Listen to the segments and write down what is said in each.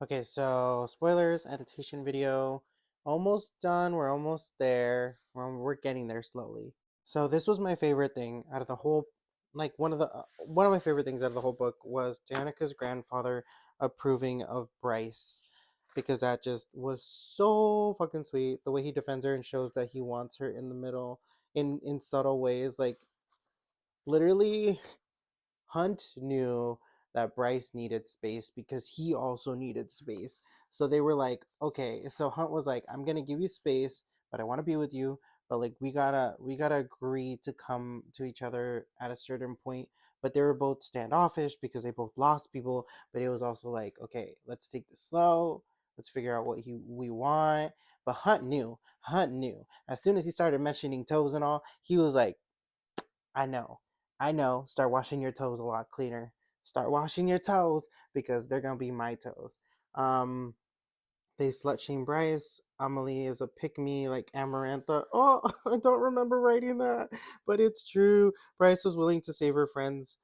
Okay, so spoilers, annotation video, almost done. We're almost there. We're getting there slowly. So this was my favorite thing out of the whole, like one of my favorite things out of the whole book was Danica's grandfather approving of Bryce, because that just was so fucking sweet. The way he defends her and shows that he wants her in the middle in subtle ways, like literally Hunt knew that Bryce needed space because he also needed space. So they were like, okay. So Hunt was like, I'm gonna give you space, but I want to be with you. But like we gotta agree to come to each other at a certain point. But they were both standoffish because they both lost people. But it was also like, okay, let's take this slow. Let's figure out what we want. But Hunt knew. Hunt knew. As soon as he started mentioning toes and all, he was like, I know. I know. Start washing your toes a lot cleaner. Start washing your toes because they're gonna be my toes. Um, they slut shame Bryce. Amelie is a pick me like Amarantha. Oh, I don't remember writing that, but it's true. Bryce was willing to save her friend's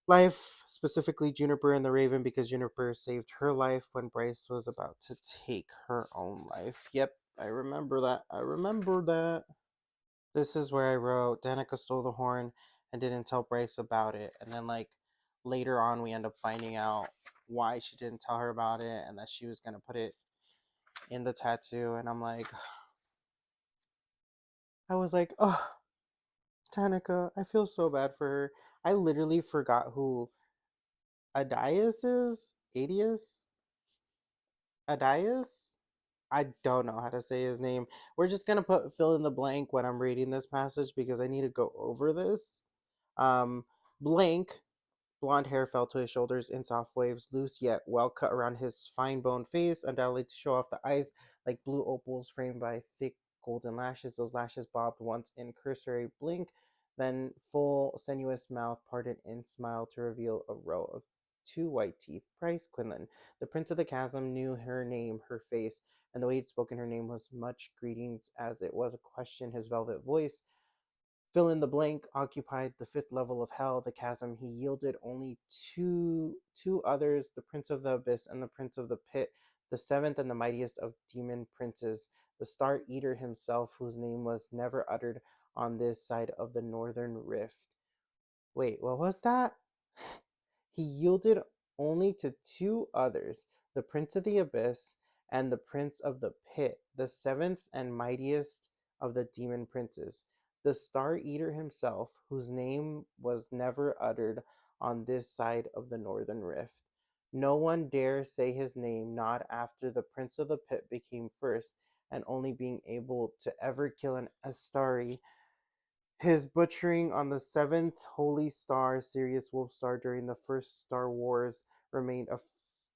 life, specifically Juniper and the Raven, because Juniper saved her life when Bryce was about to take her own life. Yep, I remember that. I remember that. This is where I wrote Danica stole the horn and didn't tell Bryce about it. And then like later on we end up finding out why she didn't tell her about it and that she was gonna put it in the tattoo. And I'm like, I was like, oh, Danica, I feel so bad for her. I literally forgot who Adias is. Adias? Adias? I don't know how to say his name. We're just gonna put fill in the blank when I'm reading this passage because I need to go over this. Um, Blank blonde hair fell to his shoulders in soft waves, loose yet well cut around his fine boned face, undoubtedly to show off the eyes like blue opals framed by thick golden lashes. Those lashes bobbed once in cursory blink, then full sinuous mouth parted in smile to reveal a row of two white teeth. Bryce Quinlan, the prince of the chasm, knew her name, her face, and the way he'd spoken her name was much greetings as it was a question. His velvet voice fill in the blank occupied the fifth level of hell, the chasm. He yielded only two others, the prince of the abyss and the prince of the pit, the seventh and the mightiest of demon princes, the star eater himself, whose name was never uttered on this side of the northern rift. Wait, what was that? He yielded only to two others, the Prince of the Abyss and the Prince of the Pit, the seventh and mightiest of the demon princes, the Star Eater himself, whose name was never uttered on this side of the northern rift. No one dare say his name, not after the Prince of the Pit became first, and only being able to ever kill an Astari. His butchering on the seventh Holy Star, Sirius Wolfstar, during the first Star Wars remained a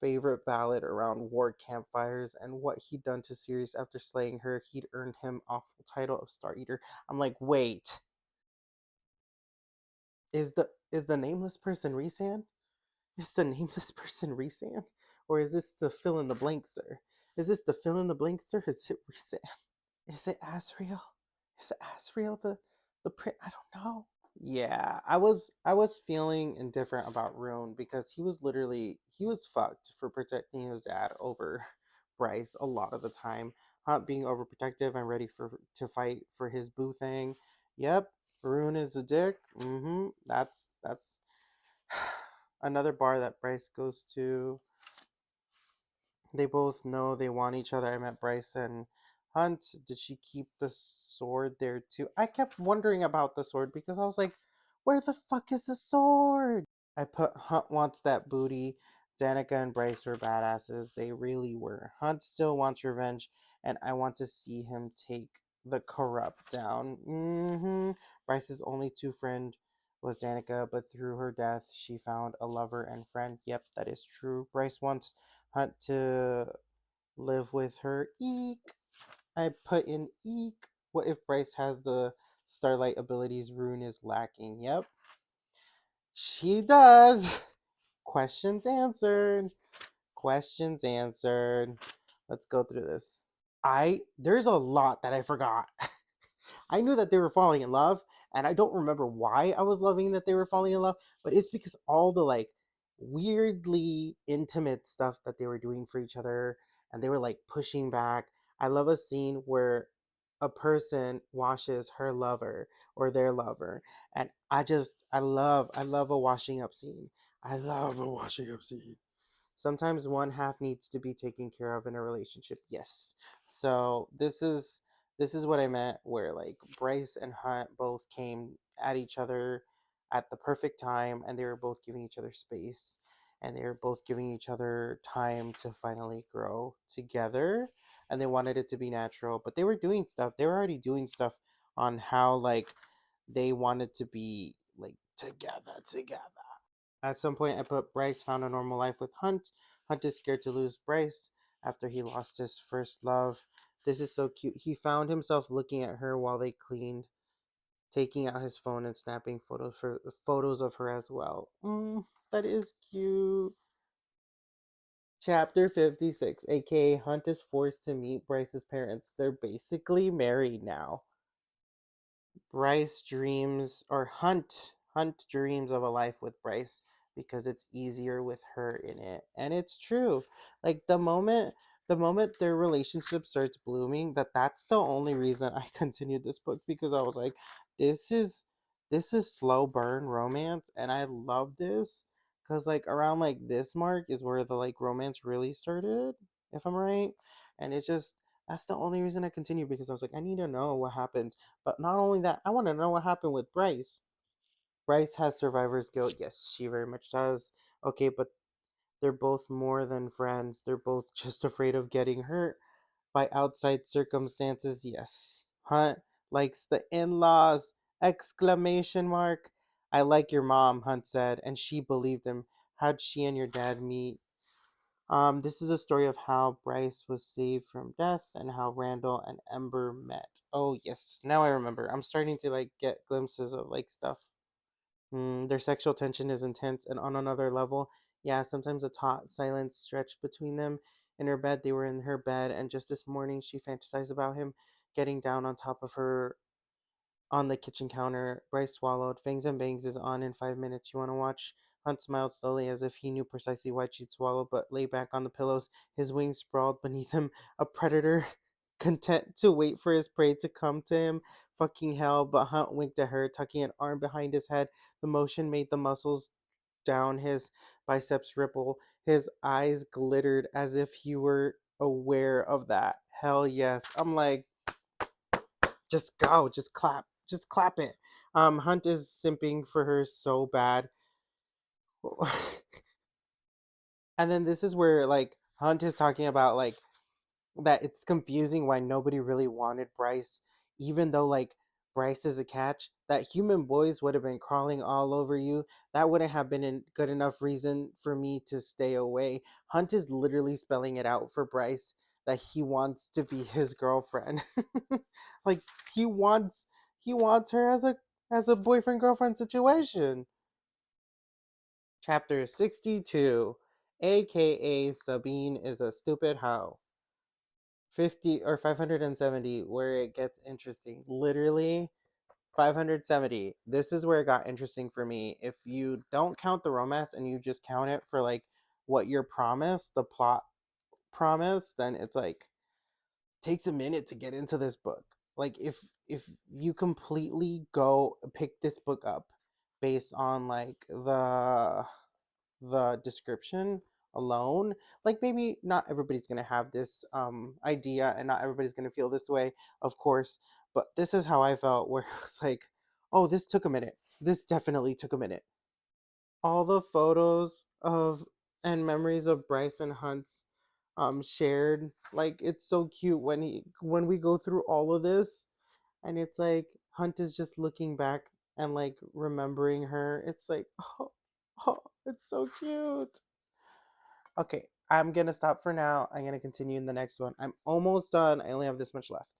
favorite ballad around war campfires, and what he'd done to Sirius after slaying her, he'd earned him awful title of Star Eater. I'm like, wait, is the nameless person Resan? Is the nameless person Resan? Or is this the fill in the blank, sir? Is this the fill in the blank, sir? Is it Resan? Is it Asriel? Is it Asriel the print? I don't know. Yeah, I was feeling indifferent about Rune because he was fucked for protecting his dad over Bryce a lot of the time. Hunt being overprotective and ready for to fight for his boo thing. Yep, Rune is a dick. That's another bar that Bryce goes to. They both know they want each other. I met Bryce and Hunt. Did she keep the sword there too? I kept wondering about the sword because I was like, where the fuck is the sword? I put Hunt wants that booty. Danica and Bryce were badasses. They really were. Hunt still wants revenge, and I want to see him take the corrupt down. Bryce's only two friend was Danica, but through her death, she found a lover and friend. Yep, that is true. Bryce wants Hunt to live with her. Eek. I put in eek. What if Bryce has the Starlight abilities Rune is lacking? Yep, she does. Questions answered. Questions answered. Let's go through this. There's a lot that I forgot. I knew that they were falling in love, and I don't remember why I was loving that they were falling in love, but it's because all the like weirdly intimate stuff that they were doing for each other, and they were like pushing back. I love a scene where a person washes her lover or their lover, and I love a washing up scene. I love a washing up scene. Sometimes one half needs to be taken care of in a relationship. Yes. So this is what I meant where like Bryce and Hunt both came at each other at the perfect time, and they were both giving each other space, and they were both giving each other time to finally grow together, and they wanted it to be natural, but they were doing stuff. They were already doing stuff on how like they wanted to be like together. At some point, I put Bryce found a normal life with Hunt. Hunt is scared to lose Bryce after he lost his first love. This is so cute. He found himself looking at her while they cleaned, taking out his phone and snapping photos of her as well. That is cute. Chapter 56, aka Hunt is forced to meet Bryce's parents. They're basically married now. Bryce dreams or Hunt dreams of a life with Bryce because it's easier with her in it. And it's true. Like the moment their relationship starts blooming, that's the only reason I continued this book, because I was like, this is this is slow burn romance, and I love this cuz like around like this mark is where the like romance really started, if I'm right. And it just that's the only reason I continued, because I was like, I need to know what happens. But not only that, I want to know what happened with Bryce. Bryce has survivor's guilt. Yes, she very much does. Okay, but they're both more than friends. They're both just afraid of getting hurt by outside circumstances. Yes. Hunt likes the in-laws. Exclamation mark. I like your mom, Hunt said, and she believed him. How'd she and your dad meet? This is a story of how Bryce was saved from death and how Randall and Ember met. Oh yes, now I remember. I'm starting to like get glimpses of like stuff. Their sexual tension is intense and on another level. Yeah, sometimes a taut silence stretched between them. In her bed, they were in her bed, and just this morning, she fantasized about him getting down on top of her on the kitchen counter. Bryce swallowed. Fangs and Bangs is on in 5 minutes. You want to watch? Hunt smiled slowly as if he knew precisely why she'd swallow, but lay back on the pillows, his wings sprawled beneath him, a predator content to wait for his prey to come to him. Fucking hell, but Hunt winked at her, tucking an arm behind his head. The motion made the muscles down his biceps ripple. His eyes glittered as if he were aware of that. Hell yes. I'm like, just go, just clap it. Hunt is simping for her so bad. And then this is where like Hunt is talking about like that it's confusing why nobody really wanted Bryce, even though like Bryce is a catch. That human boys would have been crawling all over you. That wouldn't have been a good enough reason for me to stay away. Hunt is literally spelling it out for Bryce that he wants to be his girlfriend. Like he wants he wants her as a boyfriend girlfriend situation. Chapter 62, aka Sabine is a stupid hoe. 50 or 570, where it gets interesting. Literally 570. This is where it got interesting for me. If you don't count the romance and you just count it for like what you're promised, the plot promise, then it's like takes a minute to get into this book. Like if you completely go pick this book up based on like the description alone, like maybe not everybody's going to have this idea and not everybody's going to feel this way, of course, but this is how I felt, where it's like, oh, this took a minute. This definitely took a minute. All the photos of and memories of Bryce and Hunt's shared, like it's so cute when we go through all of this, and it's like Hunt is just looking back and like remembering her. It's like, oh, it's so cute. Okay, I'm gonna stop for now. I'm gonna continue in the next one. I'm almost done. I only have this much left.